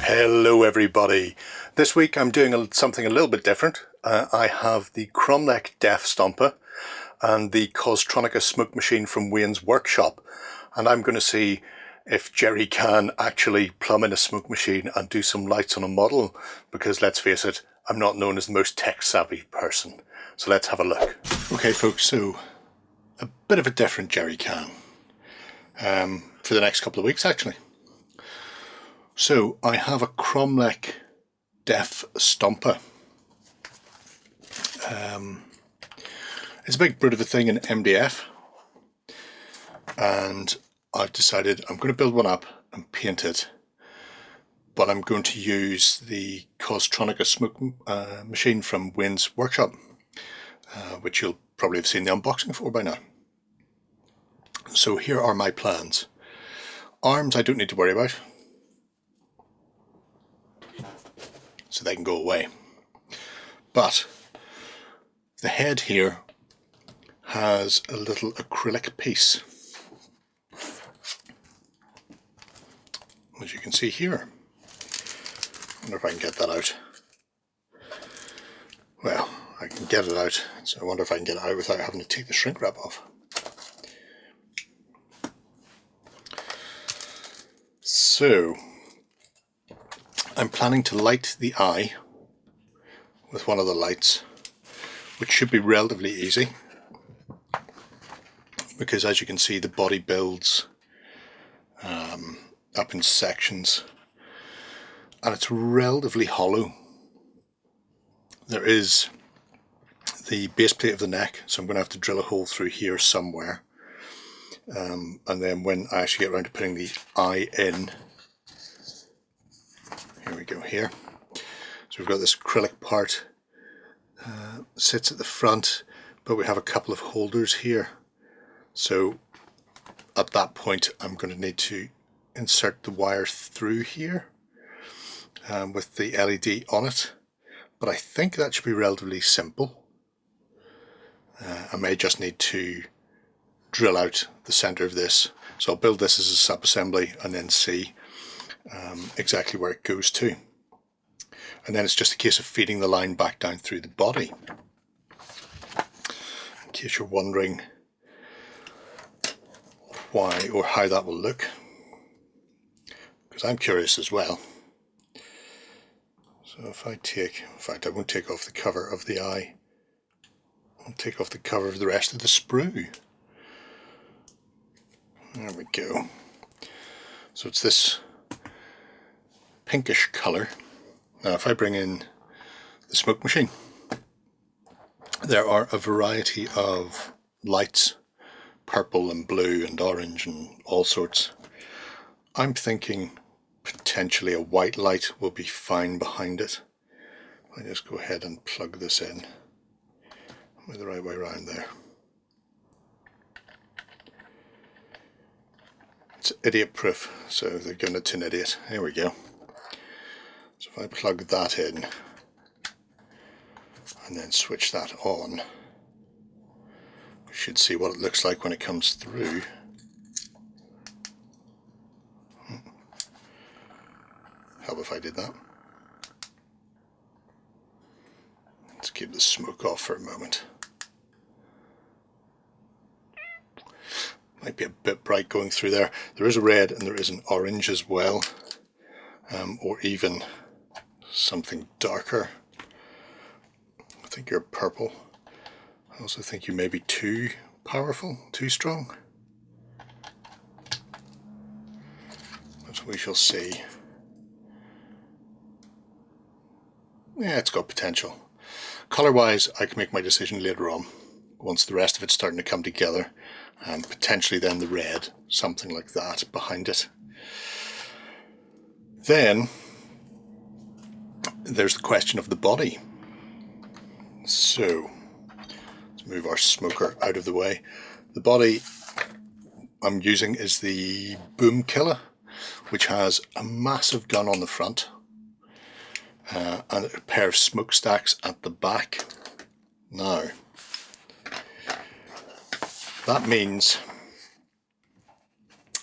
Hello everybody. This week I'm doing something a little bit different. I have the Kromlech Deffstomper and the Costronica smoke machine from Wayne's workshop, and I'm going to see if Gerry Can actually plumb in a smoke machine and do some lights on a model, because let's face it, I'm not known as the most tech savvy person. So let's have a look. Okay folks, so a bit of a different Gerry Can for the next couple of weeks actually. So I have a Kromlech Deffstomper. It's a big brute of a thing in MDF, and I've decided I'm going to build one up and paint it, but I'm going to use the Costronica smoke machine from Wayne's workshop, which you'll probably have seen the unboxing for by now. So here are my plans. Arms I don't need to worry about, so they can go away. But the head here has a little acrylic piece, as you can see here. I wonder if I can get that out. Well, I can get it out, so I wonder if I can get it out without having to take the shrink wrap off. So I'm planning to light the eye with one of the lights, which should be relatively easy, because as you can see the body builds up in sections and it's relatively hollow. There is the base plate of the neck, so I'm going to have to drill a hole through here somewhere, and then when I actually get around to putting the eye in, here we go here. So we've got this acrylic part sits at the front, but we have a couple of holders here. So at that point I'm going to need to insert the wire through here with the LED on it, but I think that should be relatively simple. I may just need to drill out the center of this, so I'll build this as a sub-assembly and then see exactly where it goes to, and then it's just a case of feeding the line back down through the body. In case you're wondering why or how that will look, because I'm curious as well. So if I take, in fact I won't take off the cover of the eye, I'll take off the cover of the rest of the sprue. There we go. So it's this pinkish colour. Now if I bring in the smoke machine, there are a variety of lights, purple and blue and orange and all sorts. I'm thinking potentially a white light will be fine behind it. I just go ahead and plug this in with the right way around there. It's idiot proof, so they're giving it to an idiot. Here we go. So if I plug that in and then switch that on, we should see what it looks like when it comes through. Help if I did that. Let's keep the smoke off for a moment. Might be a bit bright going through there. There is a red and there is an orange as well, or even something darker. I think you're purple. I also think you may be too powerful, too strong. But we shall see. Yeah, it's got potential. Colour wise I can make my decision later on, once the rest of it's starting to come together, and potentially then the red, something like that behind it. Then there's the question of the body. So let's move our smoker out of the way. The body I'm using is the Boom Killer, which has a massive gun on the front and a pair of smokestacks at the back. Now that means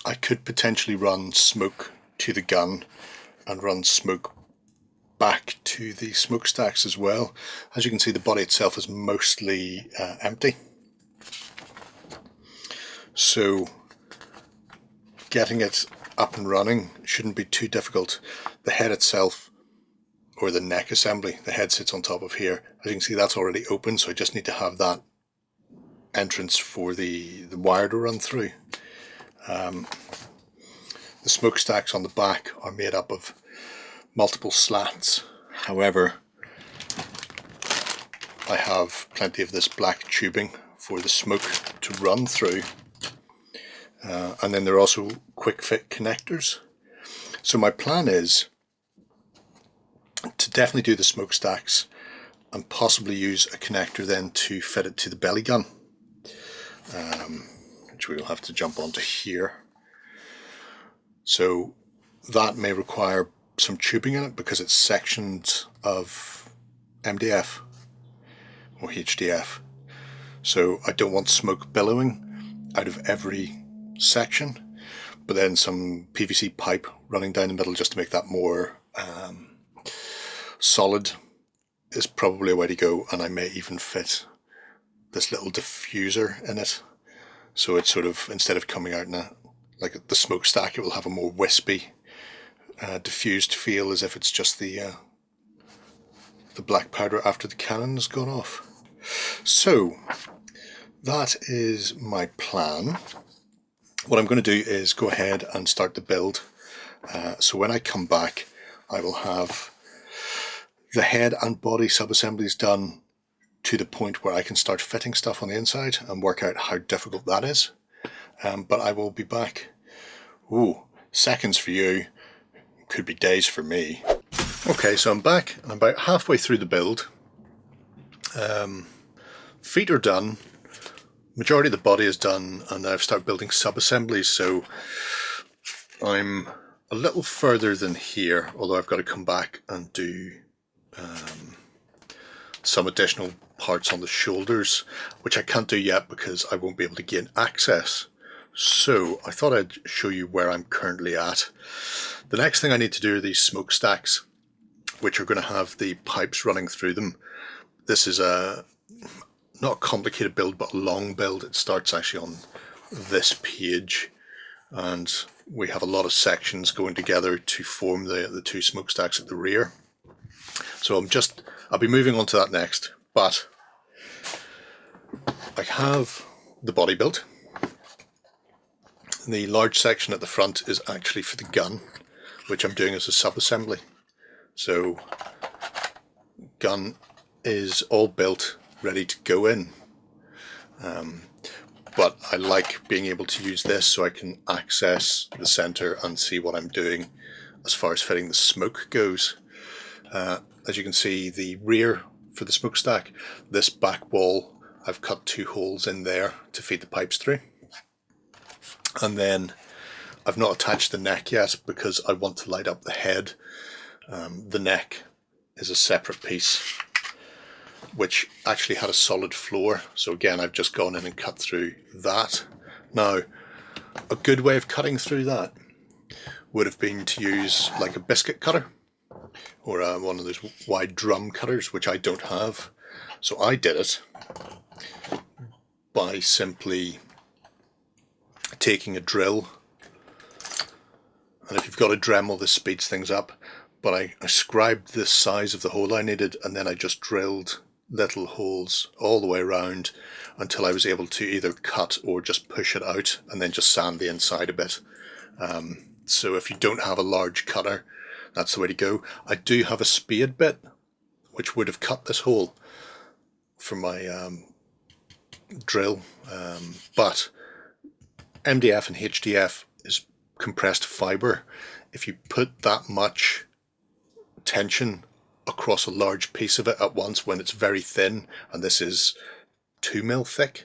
I could potentially run smoke to the gun and run smoke back to the smokestacks as well. As you can see, the body itself is mostly empty. So getting it up and running shouldn't be too difficult. The head itself, or the neck assembly, the head sits on top of here. As you can see, that's already open, so I just need to have that entrance for the wire to run through. The smokestacks on the back are made up of multiple slats. However, I have plenty of this black tubing for the smoke to run through. And then there are also quick fit connectors. So my plan is to definitely do the smokestacks and possibly use a connector then to fit it to the belly gun, which we will have to jump onto here. So that may require some tubing in it because it's sections of MDF or HDF. So I don't want smoke billowing out of every section, but then some PVC pipe running down the middle just to make that more solid is probably a way to go. And I may even fit this little diffuser in it, so it's sort of, instead of coming out in a, like the smokestack, it will have a more wispy diffused feel, as if it's just the black powder after the cannon's gone off. So that is my plan. What I'm going to do is go ahead and start the build. So when I come back, I will have the head and body sub-assemblies done to the point where I can start fitting stuff on the inside and work out how difficult that is. But I will be back. Ooh, seconds for you, could be days for me. Okay, so I'm back. I'm about halfway through the build. Feet are done. Majority of the body is done, and I've started building sub-assemblies, so I'm a little further than here, although I've got to come back and do some additional parts on the shoulders, which I can't do yet because I won't be able to gain access. So I thought I'd show you where I'm currently at. The next thing I need to do are these smokestacks, which are going to have the pipes running through them. This is a not a complicated build, but a long build. It starts actually on this page, and we have a lot of sections going together to form the two smokestacks at the rear. So I'll be moving on to that next, but I have the body built. The large section at the front is actually for the gun, which I'm doing as a sub-assembly. So gun is all built, ready to go in. But I like being able to use this so I can access the center and see what I'm doing as far as fitting the smoke goes. As you can see, the rear for the smokestack, this back wall, I've cut 2 holes in there to feed the pipes through. And then I've not attached the neck yet because I want to light up the head. The neck is a separate piece, which actually had a solid floor. So again, I've just gone in and cut through that. Now, a good way of cutting through that would have been to use like a biscuit cutter or one of those wide drum cutters, which I don't have. So I did it by simply taking a drill, and if you've got a Dremel, this speeds things up, but I scribed the size of the hole I needed, and then I just drilled little holes all the way around until I was able to either cut or just push it out and then just sand the inside a bit. So if you don't have a large cutter, that's the way to go. I do have a spade bit which would have cut this hole for my drill, but MDF and HDF is compressed fibre. If you put that much tension across a large piece of it at once when it's very thin, and this is 2 mil thick,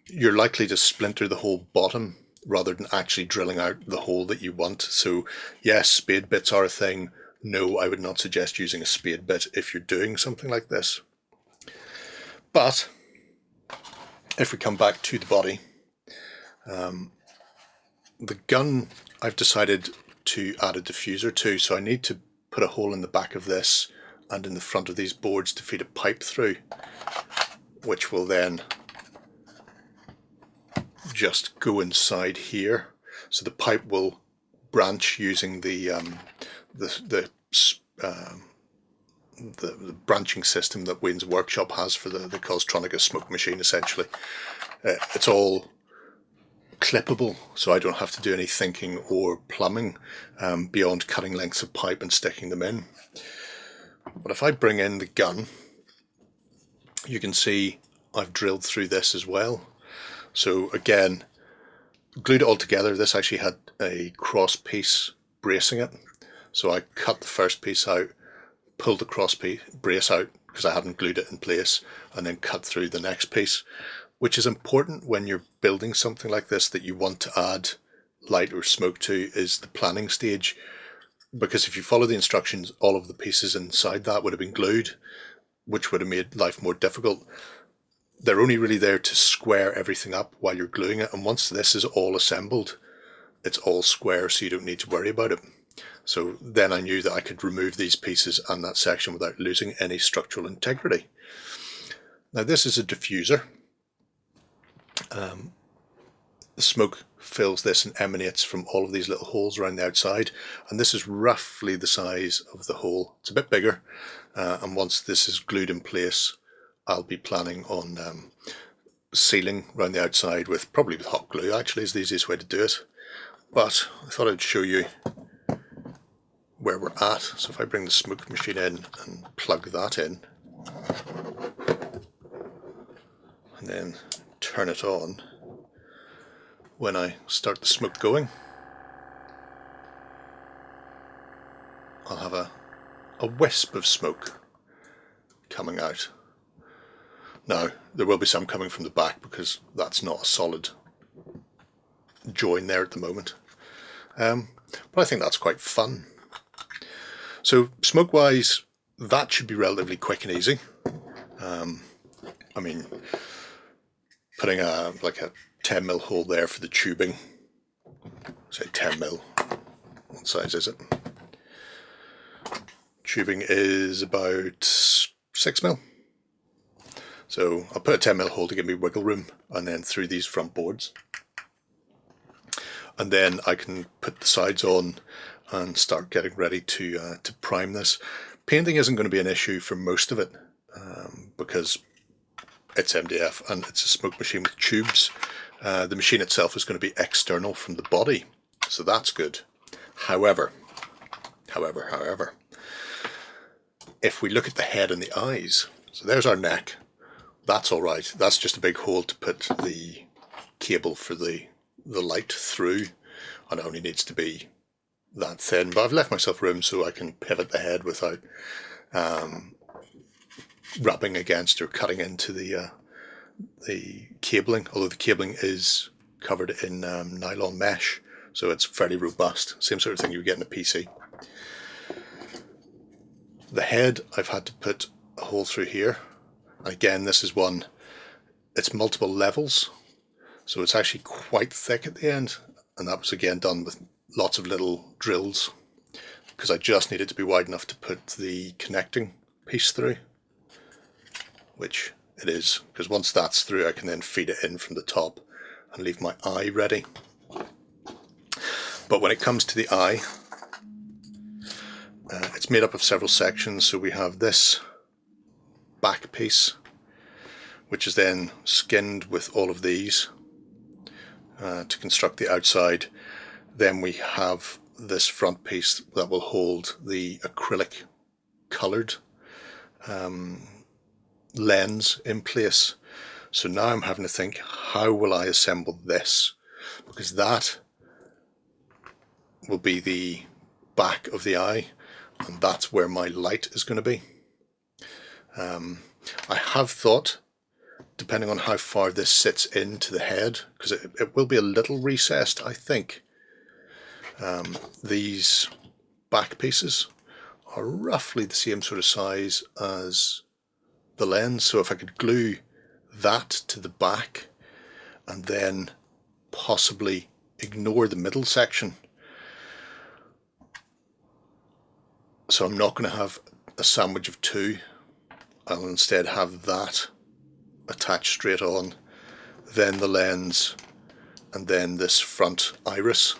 you're likely to splinter the whole bottom rather than actually drilling out the hole that you want. So yes, spade bits are a thing. No, I would not suggest using a spade bit if you're doing something like this. But if we come back to the body, the gun, I've decided to add a diffuser to, so I need to put a hole in the back of this and in the front of these boards to feed a pipe through, which will then just go inside here. So the pipe will branch using the branching system that Wayne's Workshop has for the Costronica smoke machine, essentially. It's all clippable, so I don't have to do any thinking or plumbing beyond cutting lengths of pipe and sticking them in. But if I bring in the gun, you can see I've drilled through this as well. So again, glued it all together. This actually had a cross piece bracing it, so I cut the first piece out, pulled the cross piece brace out because I hadn't glued it in place, and then cut through the next piece, which is important when you're building something like this that you want to add light or smoke to, is the planning stage. Because if you follow the instructions, all of the pieces inside that would have been glued, which would have made life more difficult. They're only really there to square everything up while you're gluing it, and once this is all assembled, it's all square, so you don't need to worry about it. So then I knew that I could remove these pieces and that section without losing any structural integrity. Now this is a diffuser. The smoke fills this and emanates from all of these little holes around the outside, and this is roughly the size of the hole. It's a bit bigger, and once this is glued in place, I'll be planning on sealing around the outside with, probably with hot glue actually is the easiest way to do it. But I thought I'd show you where we're at. So if I bring the smoke machine in and plug that in, and then turn it on, when I start the smoke going, I'll have a wisp of smoke coming out. Now, there will be some coming from the back because that's not a solid join there at the moment. But I think that's quite fun. So smoke-wise, that should be relatively quick and easy. I mean, putting like a 10mm hole there for the tubing, say 10mm, what size is it? Tubing is about 6mm. So I'll put a 10mm hole to give me wiggle room, and then through these front boards. And then I can put the sides on and start getting ready to prime this. Painting isn't going to be an issue for most of it, because it's MDF and it's a smoke machine with tubes. The machine itself is going to be external from the body, so that's good. However, if we look at the head and the eyes, so there's our neck. That's all right. That's just a big hole to put the cable for the light through, and it only needs to be that thin. But I've left myself room so I can pivot the head without rubbing against or cutting into the cabling. Although the cabling is covered in nylon mesh, so it's fairly robust. Same sort of thing you would get in a PC. The head, I've had to put a hole through here. Again, this is one, it's multiple levels, so it's actually quite thick at the end, and that was again done with lots of little drills, because I just needed to be wide enough to put the connecting piece through, which it is, because once that's through I can then feed it in from the top and leave my eye ready. But when it comes to the eye, it's made up of several sections. So we have this back piece, which is then skinned with all of these to construct the outside. Then we have this front piece that will hold the acrylic coloured lens in place. So now I'm having to think, how will I assemble this? Because that will be the back of the eye, and that's where my light is going to be. I have thought, depending on how far this sits into the head, because it will be a little recessed, I think. These back pieces are roughly the same sort of size as the lens, so if I could glue that to the back and then possibly ignore the middle section, So I'm not going to have a sandwich of two. I'll instead have that attached straight on, then the lens, and then this front iris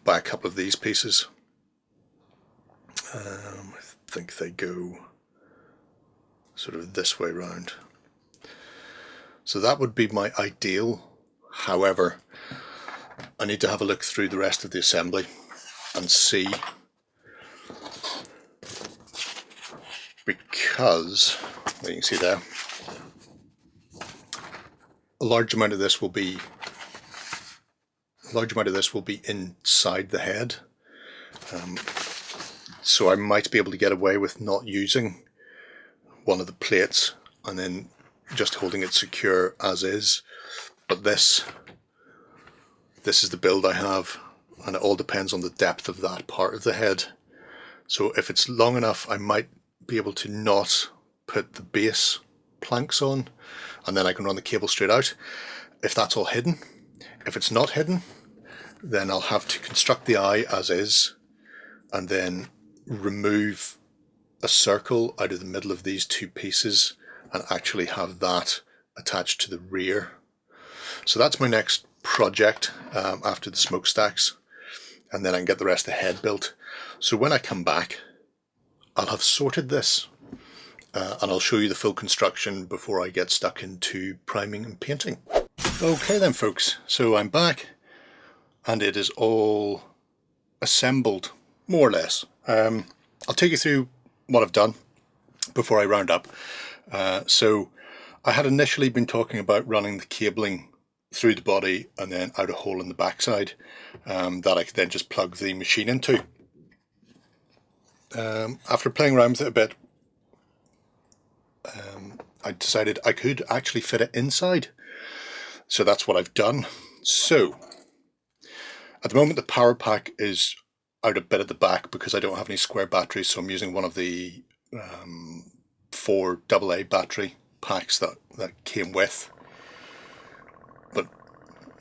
by a couple of these pieces. I think they go sort of this way round. So that would be my ideal. However, I need to have a look through the rest of the assembly and see, because you can see there, a large amount of this will be inside the head. So I might be able to get away with not using one of the plates and then just holding it secure as is. But this is the build I have, and it all depends on the depth of that part of the head. So if it's long enough, I might be able to not put the base planks on, and then I can run the cable straight out if that's all hidden. If it's not hidden, then I'll have to construct the eye as is and then remove a circle out of the middle of these two pieces and actually have that attached to the rear. So that's my next project after the smokestacks, and then I can get the rest of the head built. So when I come back, I'll have sorted this and I'll show you the full construction before I get stuck into priming and painting. Okay then folks, so I'm back and it is all assembled, more or less. I'll take you through what I've done before I round up. So I had initially been talking about running the cabling through the body and then out a hole in the backside that I could then just plug the machine into. After playing around with it a bit, I decided I could actually fit it inside. So that's what I've done. So at the moment the power pack is out a bit at the back because I don't have any square batteries, so I'm using one of the 4 AA battery packs that came with. But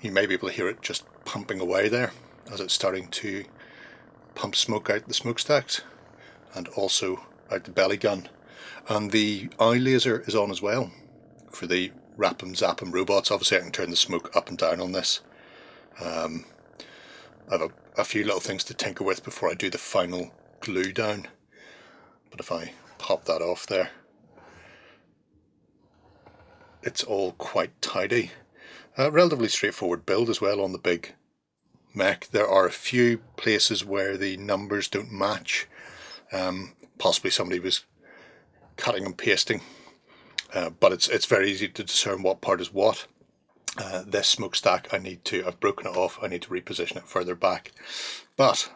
you may be able to hear it just pumping away there as it's starting to pump smoke out the smokestacks and also out the belly gun. And the eye laser is on as well for the wrap 'em zap 'em robots. Obviously I can turn the smoke up and down on this. I have a few little things to tinker with before I do the final glue down. But if I pop that off there, it's all quite tidy. Relatively straightforward build as well on the big mech. There are a few places where the numbers don't match. Possibly somebody was cutting and pasting, but it's very easy to discern what part is what. This smokestack I've broken it off, I need to reposition it further back. But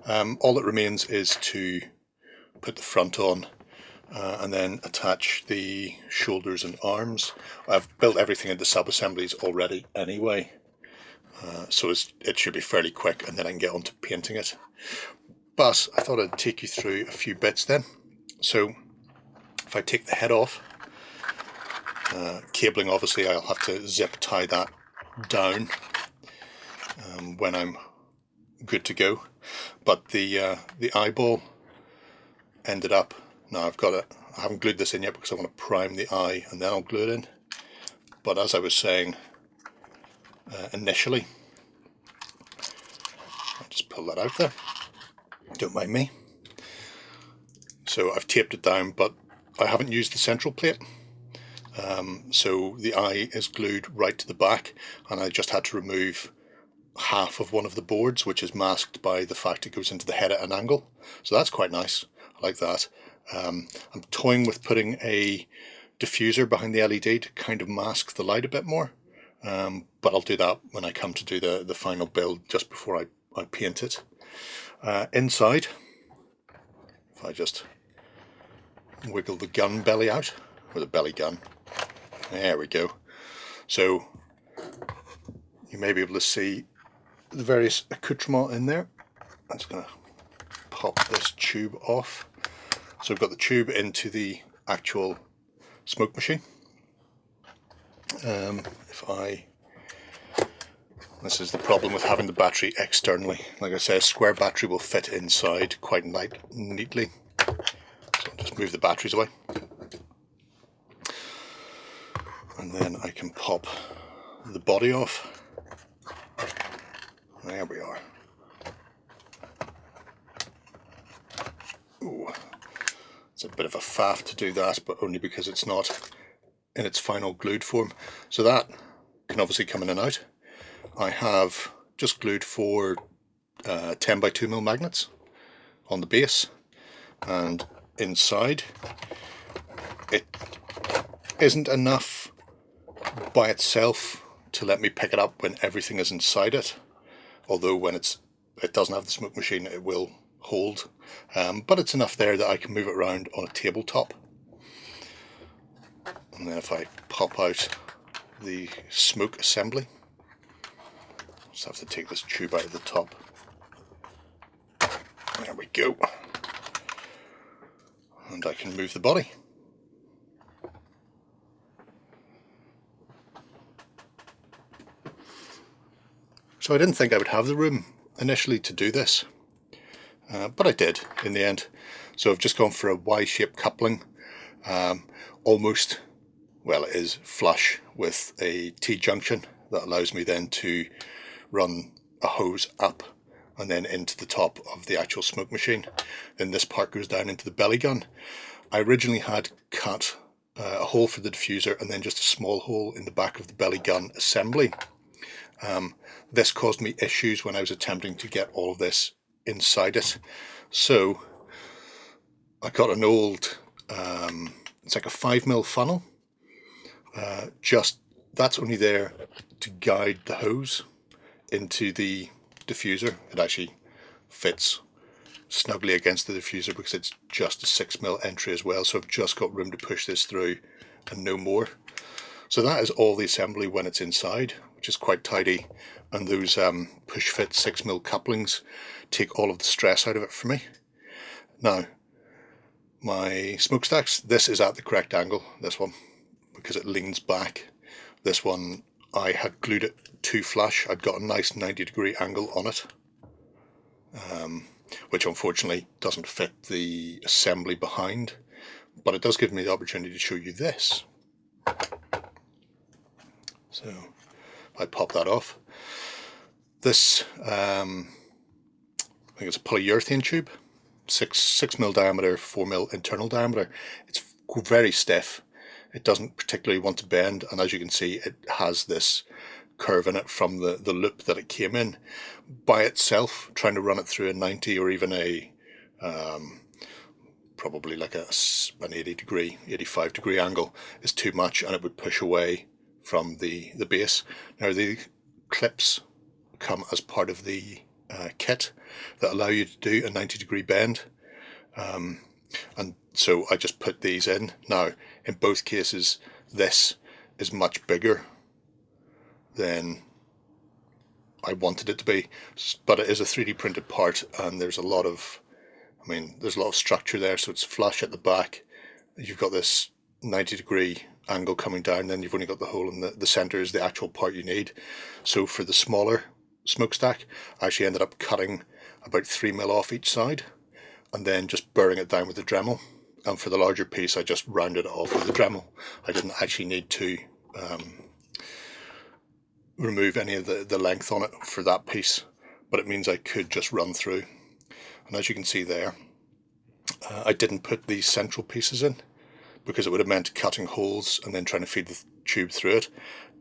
all that remains is to put the front on and then attach the shoulders and arms. I've built everything into sub-assemblies already anyway, so it should be fairly quick, and then I can get on to painting it. But I thought I'd take you through a few bits then. So if I take the head off, cabling, obviously I'll have to zip tie that down when I'm good to go. But the eyeball ended up, now I haven't glued this in yet because I want to prime the eye and then I'll glue it in. But as I was saying initially, I'll just pull that out there, don't mind me. So I've taped it down, but I haven't used the central plate. So the eye is glued right to the back, and I just had to remove half of one of the boards, which is masked by the fact it goes into the head at an angle. So that's quite nice. I like that. I'm toying with putting a diffuser behind the LED to kind of mask the light a bit more, but I'll do that when I come to do the final build, just before I paint it. Inside, if I just wiggle the gun belly out, or the belly gun, there we go. So you may be able to see the various accoutrements in there. I'm just going to pop this tube off. So I've got the tube into the actual smoke machine. If I This is the problem with having the battery externally. Like I say, a square battery will fit inside quite neatly. So I'll just move the batteries away. And then I can pop the body off. There we are. Ooh, it's a bit of a faff to do that, but only because it's not in its final glued form. So that can obviously come in and out. I have just glued 4 10 by 2mm magnets on the base, and inside it isn't enough by itself to let me pick it up when everything is inside it, although when it doesn't have the smoke machine it will hold, but it's enough there that I can move it around on a tabletop. And then if I pop out the smoke assembly, just have to take this tube out of the top. There we go. And I can move the body. So I didn't think I would have the room initially to do this, but I did in the end. So I've just gone for a Y-shaped coupling, almost, well, it is flush with a T-junction that allows me then to run a hose up and then into the top of the actual smoke machine. Then this part goes down into the belly gun. I originally had cut a hole for the diffuser and then just a small hole in the back of the belly gun assembly. This caused me issues when I was attempting to get all of this inside it. So I got an old, it's like a 5mm funnel. That's only there to guide the hose into the diffuser. It actually fits snugly against the diffuser because it's just a 6mm entry as well, so I've just got room to push this through and no more. So that is all the assembly when it's inside, which is quite tidy, and those push fit 6mm couplings take all of the stress out of it for me. Now my smokestacks, this is at the correct angle, this one, because it leans back. This one I had glued it too flush. I'd got a nice 90-degree angle on it, which unfortunately doesn't fit the assembly behind, but it does give me the opportunity to show you this. So I pop that off. This, I think it's a polyurethane tube, 6mm diameter, 4mm internal diameter. It's very stiff. It doesn't particularly want to bend, and as you can see, it has this curve in it from the loop that it came in. By itself, trying to run it through a 90 or even a probably like an 80-degree, 85-degree angle is too much, and it would push away from the base. Now the clips come as part of the kit that allow you to do a 90-degree bend, and so I just put these in. Now in both cases this is much bigger than I wanted it to be, but it is a 3D printed part, and there's a lot of, there's a lot of structure there, so it's flush at the back. You've got this 90-degree angle coming down, then you've only got the hole in the center is the actual part you need. So for the smaller smokestack, I actually ended up cutting about 3mm off each side and then just burring it down with the Dremel. And for the larger piece, I just rounded it off with the Dremel. I didn't actually need to remove any of the length on it for that piece, but it means I could just run through. And as you can see there, I didn't put these central pieces in because it would have meant cutting holes and then trying to feed the tube through it.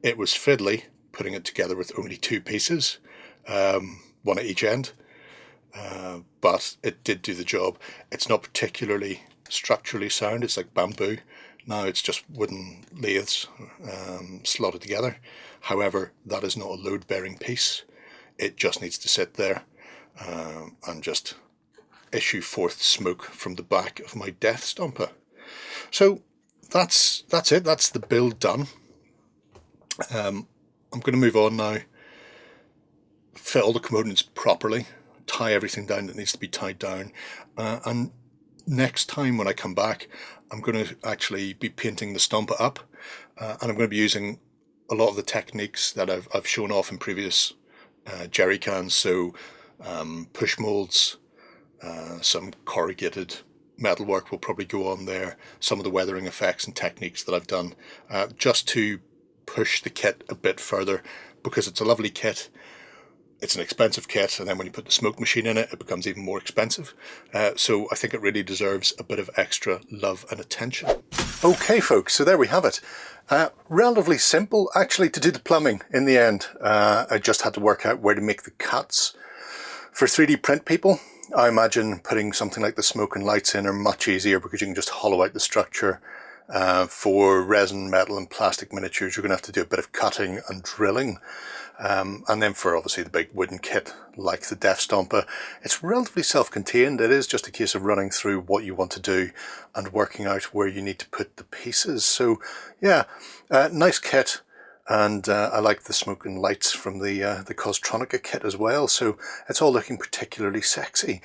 It was fiddly putting it together with only 2 pieces, one at each end, but it did do the job. It's not particularly structurally sound, it's like bamboo. Now it's just wooden lathes slotted together. However, that is not a load-bearing piece. It just needs to sit there and just issue forth smoke from the back of my Deffstomper. So that's it. That's the build done. I'm going to move on now, fit all the components properly, tie everything down that needs to be tied down, and next time when I come back, I'm going to actually be painting the Stomper up, and I'm going to be using a lot of the techniques that I've shown off in previous Gerry Can, so push molds, some corrugated metalwork will probably go on there, some of the weathering effects and techniques that I've done, just to push the kit a bit further, because it's a lovely kit. It's an expensive kit, and then when you put the smoke machine in it, it becomes even more expensive. So I think it really deserves a bit of extra love and attention. Okay folks, so there we have it. Relatively simple actually to do the plumbing in the end. I just had to work out where to make the cuts. For 3D print people, I imagine putting something like the smoke and lights in are much easier, because you can just hollow out the structure. For resin, metal and plastic miniatures, you're going to have to do a bit of cutting and drilling. And then for obviously the big wooden kit like the Deffstomper, it's relatively self-contained. It is just a case of running through what you want to do and working out where you need to put the pieces. So yeah, nice kit. And I like the smoke and lights from the Costronica kit as well. So it's all looking particularly sexy.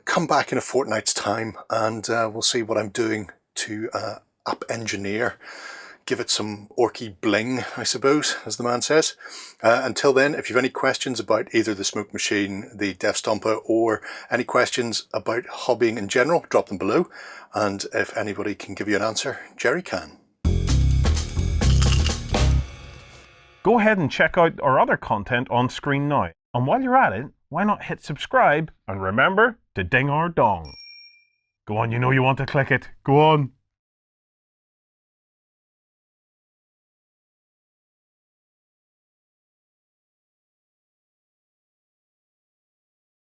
Come back in a fortnight's time and we'll see what I'm doing to up engineer. Give it some Orky bling, I suppose, as the man says. Until then, if you have any questions about either the smoke machine, the Deffstomper, or any questions about hobbying in general, drop them below. And if anybody can give you an answer, Gerry can. Go ahead and check out our other content on screen now. And while you're at it, why not hit subscribe and remember to ding our dong. Go on, you know you want to click it. Go on.